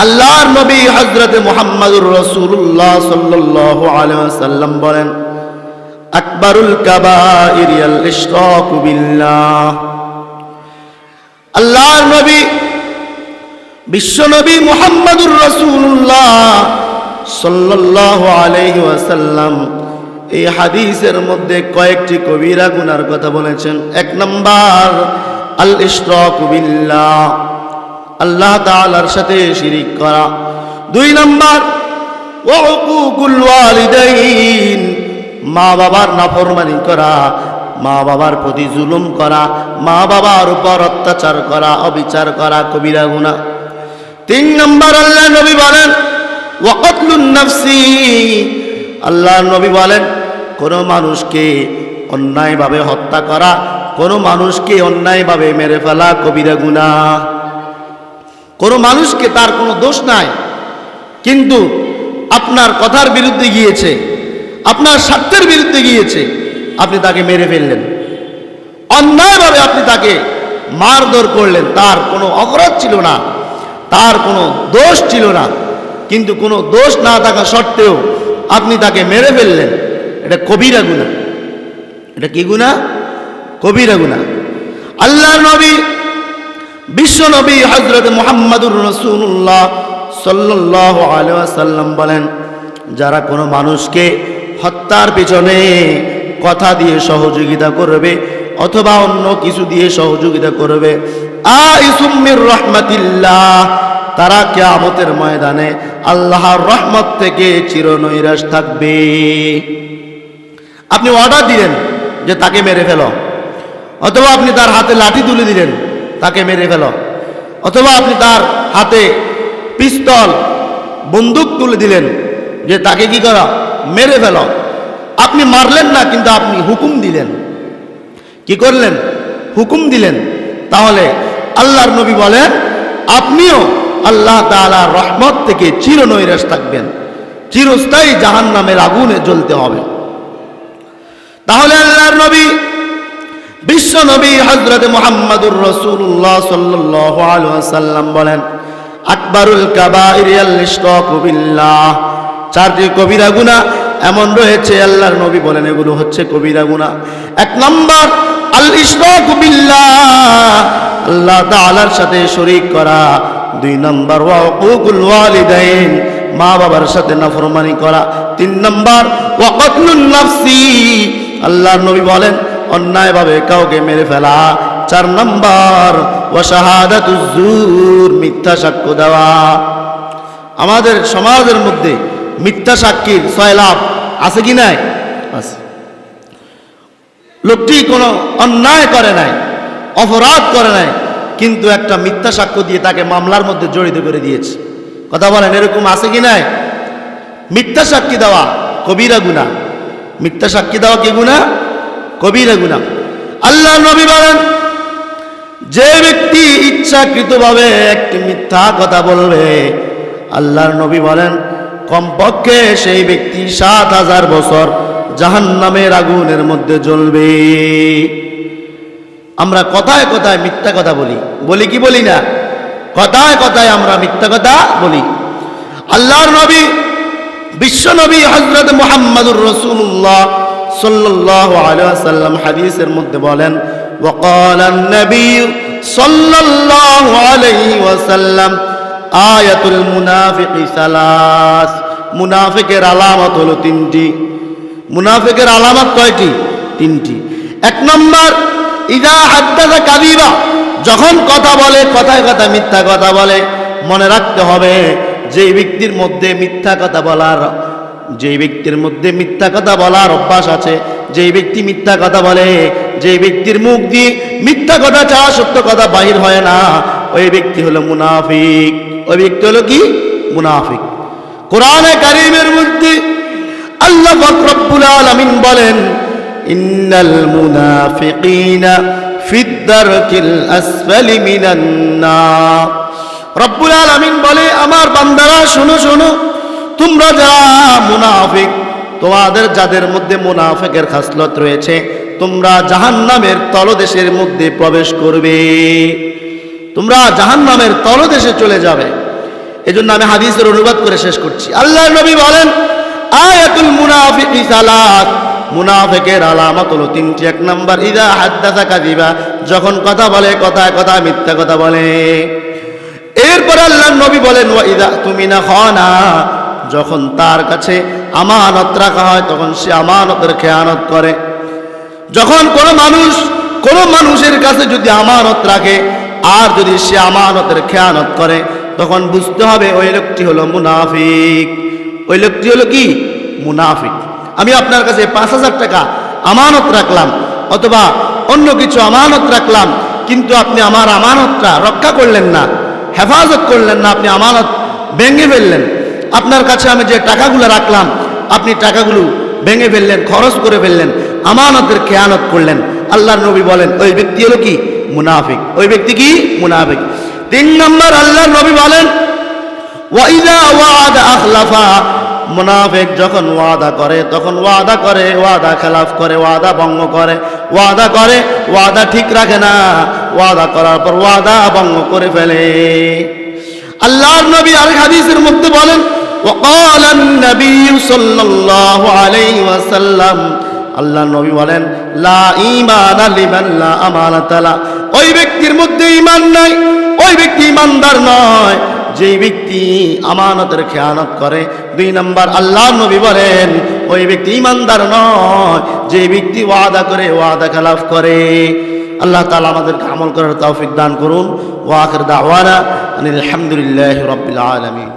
আল্লাহর নবী হযরত মুহাম্মদুর রাসূলুল্লাহ সাল্লাল্লাহু আলাইহি ওয়াসাল্লাম বলেন, আকবারুল কাবাইর আল ইশরাকু বিল্লাহ। আল্লাহর নবী বিশ্ব নবী মুহাম্মদুর রাসূলুল্লাহ সাল্লাল্লাহু আলাইহি ওয়াসাল্লাম এই হাদিসের মধ্যে কয়েকটি কবিরা গুনার কথা বলেছেন। এক নাম্বার আল ইশরাকু বিল্লাহ, আল্লাহ তাআলার সাথে শিরিক করা। দুই নাম্বার ওয়া উকুকুল ওয়ালিদাইন, মা বাবার নাফরমানি করা, মা বাবার প্রতি জুলুম করা, মা বাবার উপর অত্যাচার করা, অবিচার করা কবিরা গুনাহ। তিন নাম্বার আল্লাহ নবী বলেন ওয়া কতলুন নাফসি, আল্লাহ নবী বলেন কোন মানুষকে অন্যায়ভাবে হত্যা করা, কোন মানুষকে অন্যায়ভাবে মেরে ফেলা কবিরা গুনাহ। কোন মানুষকে তার কোনো দোষ নাই, কিন্তু আপনার কথার বিরুদ্ধে গিয়েছে, আপনার স্বার্থের বিরুদ্ধে গিয়েছে, আপনি তাকে মেরে ফেললেন, অন্যায়ভাবে আপনি তাকে মারধর করলেন, তার কোনো অপরাধ ছিল না, তার কোনো দোষ ছিল না, কিন্তু কোনো দোষ না থাকা সত্ত্বেও আপনি তাকে মেরে ফেললেন, এটা কবিরা গুনাহ। এটা কি গুনাহ? কবিরা গুনাহ। আল্লাহর নবী বিশ্ব নবী হযরত মুহাম্মদুর রাসূলুল্লাহ সাল্লাল্লাহু আলাইহি ওয়াসাল্লাম বলেন, যারা কোনো মানুষকে হত্যার পেছনে কথা দিয়ে সহযোগিতা করবে অথবা অন্য কিছু দিয়ে সহযোগিতা করবে, আইসুম মির রাহমাতিল্লাহ, তারা কিয়ামতের ময়দানে আল্লাহর রহমত থেকে চিরনৈরাশ থাকবে। আপনি অর্ডার দিলেন যে তাকে মেরে ফেলো, অথবা আপনি তার হাতে লাঠি তুলে দিলেন তাকে মেরে ফেলো, অথবা আপনি তার হাতে পিস্তল বন্দুক তুলে দিলেন যে তাকে কি করা, মেরে ফেলো। আপনি মারলেন না, কিন্তু আপনি হুকুম দিলেন। কি করলেন? হুকুম দিলেন। তাহলে আল্লাহর নবী বলেন আপনিও আল্লাহ তাআলার রহমত থেকে চিরনৈরাশ থাকবেন, চিরস্থায়ী জাহান্নামের আগুনে জ্বলতে হবে। তাহলে আল্লাহর নবী বিশ্ব নবী হযরত মুহাম্মদুর রাসূলুল্লাহ সাল্লাল্লাহু আলাইহি ওয়াসাল্লাম বলেন, আকবারুল কাবাইর আল ইশরাকু বিল্লাহ। চারটি কবিরা গুনাহ এমন রয়েছে, আল্লাহর নবী বলেন এগুলো হচ্ছে কবিরা গুনাহ। এক নম্বর আল ইশরাকু বিল্লাহ, আল্লাহ তাআলার সাথে শরীক করা। দুই নম্বর ওয়া উকুকুল ওয়ালিদাইন, মা বাবার সাথে নাফরমানি করা। তিন নম্বর ওয়া কতলুন নাফসি, আল্লাহর নবী বলেন অন্যায়ভাবে কাউকে মেরে ফেলা। চার নম্বর ওয়া শাহাদাতুজ জুর, মিথ্যা সাক্ষ্য দেওয়া। আমাদের সমাজের মধ্যে মিথ্যা সাক্ষীর সয়লাভ আছে কি নাই? আছে। লোকটি কোনো অন্যায় করে নাই, অপরাধ করে নাই, কিন্তু একটা মিথ্যা সাক্ষ্য দিয়ে তাকে মামলার মধ্যে জড়িত করে দিয়েছে। কথা বলেন, এরকম আছে কি নাই? মিথ্যা সাক্ষী দেওয়া কবিরা গুনাহ। মিথ্যা সাক্ষী দেওয়া কি গুনাহ? কবিরা গুনাহ। আল্লাহ নবী বলেন যে ব্যক্তি ইচ্ছাকৃতভাবে একটি মিথ্যা কথা বলবে, আল্লাহর নবী বলেন কমপক্ষে সেই ব্যক্তি ৭,০০০ বছর জাহান্নামের আগুনের মধ্যে জ্বলবে। আমরা কথায় কথায় মিথ্যা কথা বলি, বলি কি বলি না? কথায় কথায় আমরা মিথ্যা কথা বলি। আল্লাহর নবী বিশ্ব নবী হযরত মুহাম্মদুর রাসূলুল্লাহ সাল্লাল্লাহু আলাইহি ওয়াসাল্লাম হাদিসের মধ্যে বলেন, ওয়াকালান নবী সাল্লাল্লাহু আলাইহি ওয়াসাল্লাম আয়াতুল মুনাফিকি সালাস, মুনাফিকের আলামত হলো তিনটি। মুনাফিকের আলামত কয়টি? তিনটি। এক নম্বর ইযা হাদ্দাসা কাযিবা, যখন কথা বলে কথায় কথায় মিথ্যা কথা বলে। মনে রাখতে হবে যে ব্যক্তির মধ্যে মিথ্যা কথা বলার, যে ব্যক্তির মধ্যে মিথ্যা কথা বলার অভ্যাস আছে, যে ব্যক্তি মিথ্যা কথা বলে, যে ব্যক্তির মুখ দিয়ে মিথ্যা কথা ছাড়া সত্য কথা বাহির হয় না, ওই ব্যক্তি হলো মুনাফিক। ওই ব্যক্তি হলো কি? মুনাফিক। কোরআনে কারীমের মধ্যে আল্লাহ পাক রব্বুল আলামিন বলেন, ইন্নাল মুনাফিকিনা ফিদ দারকিল আসফালি মিনান নার। রব্বুল আলামিন বলে, আমার বান্দারা শোনো শোনো, তোমরা যারা মুনাফিক, তোমাদের যাদের মধ্যে মুনাফিকের খাসলত রয়েছে, তোমরা জাহান্নামের তলদেশের মধ্যে প্রবেশ করবে, তোমরা জাহান্নামের তলদেশে চলে যাবে। এজন্য আমি হাদিসের অনুবাদ করে শেষ করছি। আল্লাহর নবী বলেন, আয়াতুল মুনাফিকি সালাত, মুনাফিকের আলামত হলো তিনটি। এক নাম্বার, ইযা হাদ্দাসা কাযিবা, যখন কথা বলে কথায় কথায় মিথ্যা কথা বলে। এরপর আল্লাহর নবী বলেন, ওয়া ইযা তুমিনা খানা, যখন তার কাছে আমানত রাখা হয় তখন সে আমানতের খেয়ানত করে। যখন কোনো মানুষের কাছে যদি আমানত রাখে আর যদি সে আমানতের খেয়ানত করে, তখন বুঝতে হবে ওই লোকটি হলো মুনাফিক। ওই লোকটি হলো কি? মুনাফিক। আমি আপনার কাছে 5,000 টাকা আমানত রাখলাম অথবা অন্য কিছু আমানত রাখলাম, কিন্তু আপনি আমার আমানতটা রক্ষা করলেন না, হেফাজত করলেন না, আপনি আমানত ভেঙে ফেললেন। আপনার কাছে আমি যে টাকাগুলো রাখলাম আপনি টাকাগুলো ভেঙে ফেললেন, খরচ করে ফেললেন, আমানতের খেয়ানত করলেন। আল্লাহর নবী বলেন ওই ব্যক্তি হলো কি? মুনাফিক। ওই ব্যক্তি কি? মুনাফিক। 3 নম্বর, আল্লাহর নবী বলেন, ওয়া ইযা ওয়াদা আখলাফা, মুনাফিক যখন ওয়াদা করে তখন ওয়াদা খেলাফ করে, ওয়াদা ভঙ্গ করে, ওয়াদা ঠিক রাখে না, ওয়াদা করার পর ওয়াদা ভঙ্গ করে ফেলে। আল্লাহর নবী আরেক হাদিসের মধ্যে বলেন, وقال النبي صلى الله عليه وسلم, আল্লাহর নবী বলেন, লা ঈমান লিমান লা আমানাতা লা, ওই ব্যক্তির মধ্যে ঈমান নাই, ওই ব্যক্তি ঈমানদার নয় যেই ব্যক্তি আমানতের খেয়ানত করে। 2 নম্বর, আল্লাহর নবী বলেন ওই ব্যক্তি ঈমানদার নয় যেই ব্যক্তি ওয়াদা করে, ওয়াদা খেলাফ করে। আল্লাহ তাআলা আমাদেরকে আমল করার তৌফিক দান করুন। ওয়া আখির দাওয়ানা আনিল হামদুলিল্লাহি রাব্বিল আলামিন।